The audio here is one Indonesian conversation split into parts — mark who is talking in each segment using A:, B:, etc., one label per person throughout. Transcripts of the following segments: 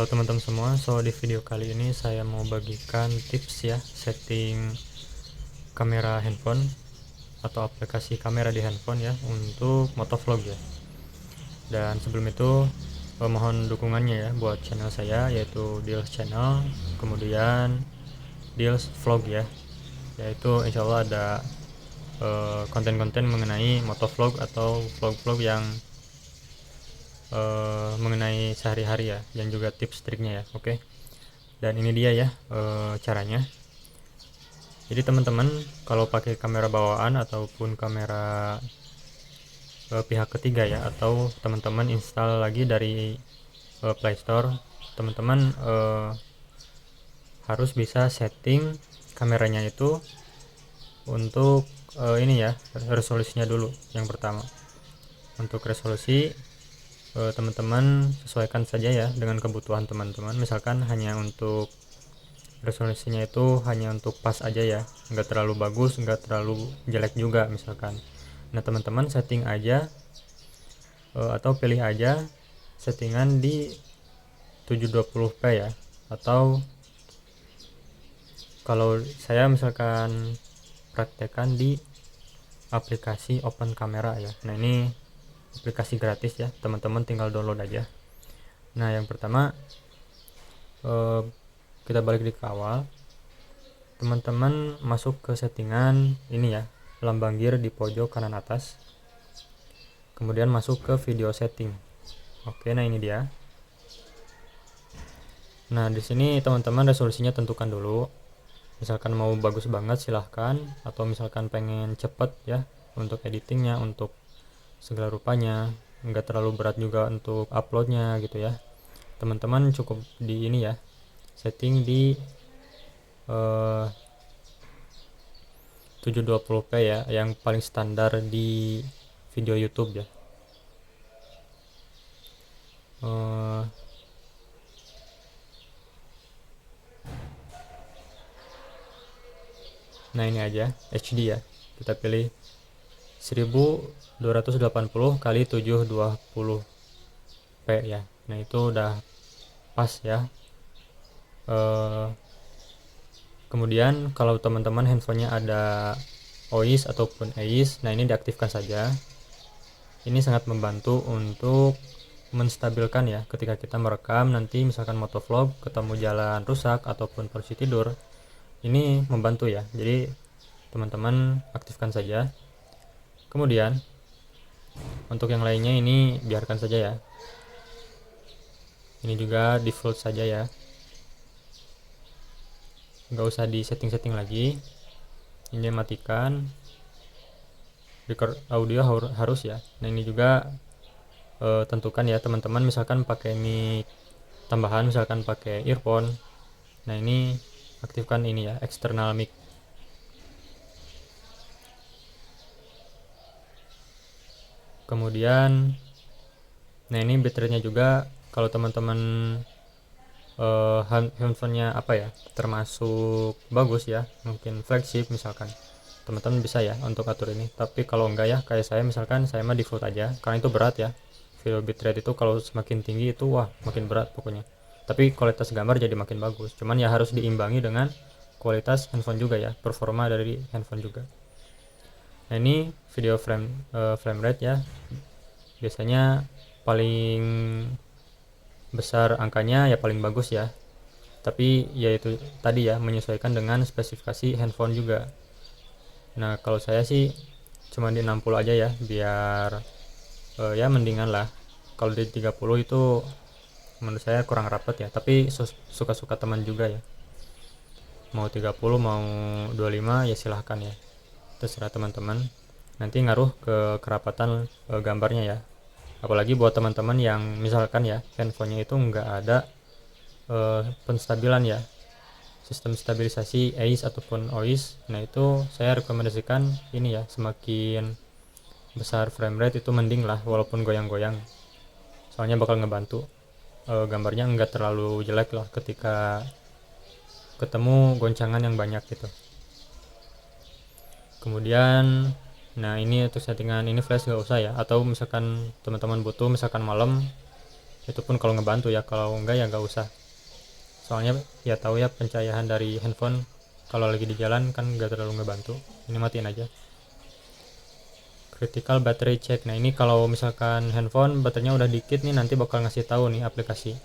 A: Halo teman-teman semua, di video kali ini saya mau bagikan tips ya setting kamera handphone atau aplikasi kamera di handphone ya untuk motovlog ya. Dan sebelum itu mohon dukungannya ya buat channel saya yaitu Deals Channel, kemudian Deals Vlog ya, yaitu insya Allah ada konten-konten mengenai motovlog atau vlog-vlog yang mengenai sehari-hari ya, dan juga tips triknya ya. Oke. Dan ini dia ya caranya. Jadi teman-teman kalau pakai kamera bawaan ataupun kamera pihak ketiga ya, atau teman-teman install lagi dari Play Store, teman-teman harus bisa setting kameranya itu untuk ini ya, resolusinya dulu yang pertama. Untuk resolusi teman-teman sesuaikan saja ya dengan kebutuhan teman-teman. Misalkan hanya untuk resolusinya itu hanya untuk pas aja ya, nggak terlalu bagus nggak terlalu jelek juga misalkan. Nah teman-teman setting aja atau pilih aja settingan di 720p ya, atau kalau saya misalkan praktekkan di aplikasi Open Camera ya. Nah ini aplikasi gratis ya, teman-teman tinggal download aja. Nah yang pertama kita balik di awal, teman-teman masuk ke settingan ini ya, lambang gear di pojok kanan atas, kemudian masuk ke video setting. Oke, nah ini dia. Nah di sini teman-teman resolusinya tentukan dulu, misalkan mau bagus banget silahkan, atau misalkan pengen cepet ya untuk editingnya, untuk segala rupanya, nggak terlalu berat juga untuk uploadnya gitu ya, teman-teman cukup di ini ya, setting di 720p ya, yang paling standar di video YouTube ya. Nah ini aja HD ya, kita pilih 1280 kali 720p ya. Nah itu udah pas ya. Kemudian kalau teman-teman handphonenya ada OIS ataupun EIS, nah ini diaktifkan saja. Ini sangat membantu untuk menstabilkan ya ketika kita merekam nanti, misalkan motovlog ketemu jalan rusak ataupun posisi tidur, ini membantu ya. Jadi teman-teman aktifkan saja. Kemudian untuk yang lainnya ini biarkan saja ya, ini juga default saja ya, nggak usah di setting-setting lagi. Ini matikan, record audio harus ya. Nah ini juga tentukan ya teman-teman, misalkan pakai mic tambahan, misalkan pakai earphone, nah ini aktifkan ini ya, external mic. Kemudian nah ini baterainya juga, kalau teman-teman handphonenya apa ya, termasuk bagus ya, mungkin flagship misalkan, teman-teman bisa ya untuk atur ini. Tapi kalau enggak ya, kayak saya misalkan, saya mah default aja karena itu berat ya, video bitrate itu kalau semakin tinggi itu wah makin berat pokoknya. Tapi kualitas gambar jadi makin bagus, cuman ya harus diimbangi dengan kualitas handphone juga ya, performa dari handphone juga. Nah ini video frame rate ya, biasanya paling besar angkanya ya paling bagus ya, tapi yaitu tadi ya menyesuaikan dengan spesifikasi handphone juga. Nah kalau saya sih cuma di 60 aja ya, biar ya mendingan lah. Kalau di 30 itu menurut saya kurang rapet ya, tapi suka-suka teman juga ya, mau 30 mau 25 ya silahkan ya, terserah teman-teman, nanti ngaruh ke kerapatan gambarnya ya. Apalagi buat teman-teman yang misalkan ya handphonenya itu nggak ada penstabilan ya, sistem stabilisasi EIS ataupun OIS, nah itu saya rekomendasikan ini ya, semakin besar frame rate itu mending lah, walaupun goyang-goyang, soalnya bakal ngebantu gambarnya nggak terlalu jelek lah ketika ketemu goncangan yang banyak gitu. Kemudian nah ini untuk settingan ini flash nggak usah ya, atau misalkan teman-teman butuh misalkan malam Itu pun kalau ngebantu ya, kalau enggak ya nggak usah. Soalnya ya tahu ya, pencahayaan dari handphone kalau lagi di jalan kan nggak terlalu ngebantu. Ini matiin aja. Critical battery check. Nah ini kalau misalkan handphone baterainya udah dikit nih, nanti bakal ngasih tahu nih aplikasi.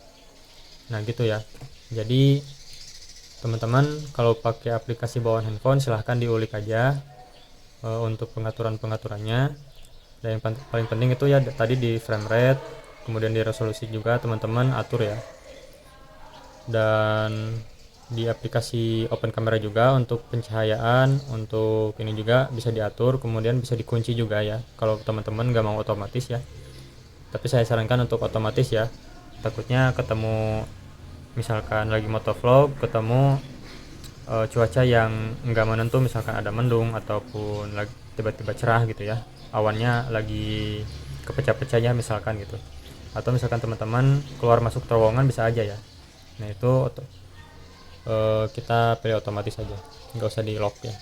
A: Nah gitu ya. Jadi teman-teman kalau pakai aplikasi bawaan handphone silahkan diulik aja untuk pengaturan-pengaturannya. Dan yang paling penting itu ya tadi di frame rate, kemudian di resolusi juga teman-teman atur ya. Dan di aplikasi open camera juga untuk pencahayaan, untuk ini juga bisa diatur, kemudian bisa dikunci juga ya kalau teman-teman nggak mau otomatis ya. Tapi saya sarankan untuk otomatis ya, takutnya ketemu misalkan lagi motovlog ketemu cuaca yang nggak menentu, misalkan ada mendung ataupun lagi tiba-tiba cerah gitu ya, awannya lagi kepecah-pecah ya misalkan gitu, atau misalkan teman-teman keluar masuk terowongan bisa aja ya. Nah itu kita pilih otomatis aja, nggak usah di lock ya.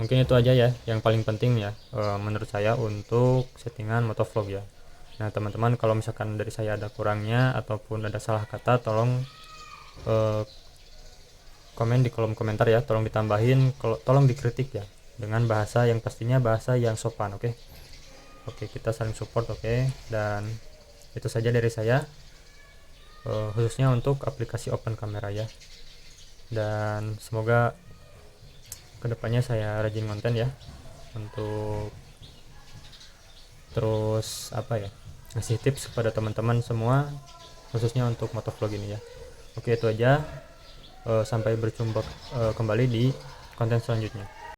A: Mungkin itu aja ya yang paling penting ya menurut saya untuk settingan motovlog ya. Nah teman-teman kalau misalkan dari saya ada kurangnya ataupun ada salah kata, tolong komen di kolom komentar ya, tolong ditambahin, tolong dikritik ya dengan bahasa yang pastinya bahasa yang sopan. Oke. Oke, kita saling support. Oke. Dan itu saja dari saya khususnya untuk aplikasi open camera ya. Dan semoga kedepannya saya rajin konten ya untuk terus apa ya, ngasih tips kepada teman-teman semua khususnya untuk motovlog ini ya. Oke, itu aja. Sampai berjumpa kembali di konten selanjutnya.